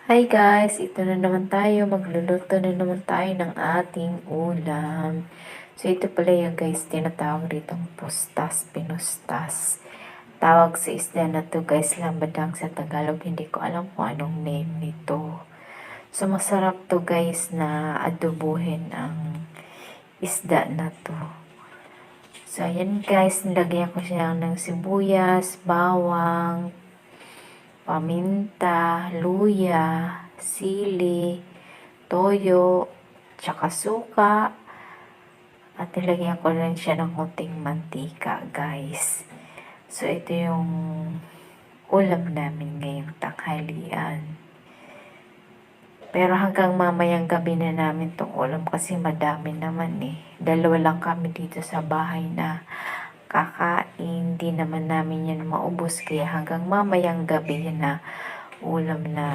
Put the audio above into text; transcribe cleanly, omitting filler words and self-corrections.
Hi guys, ito na naman tayo. Magluluto na naman tayo ng ating ulam. So ito pala yung guys, tinatawag ditong pustas, pinustas. Tawag sa isda na to guys, lambadang sa Tagalog. Hindi ko alam kung anong name nito. So masarap to guys na adobuhin ang isda na to. So ayan guys, nilagyan ko siya ng sibuyas, bawang, paminta, luya, sili, toyo, tsaka suka, at nilagyan ko rin siya ng konting mantika, guys. So, ito yung ulam namin ngayong tanghalian. Pero hanggang mamayang gabi na namin tong ulam kasi madami naman eh. Dalawa lang kami dito sa bahay na kakain. Di naman namin yan maubos kaya hanggang mamayang gabi na ulam na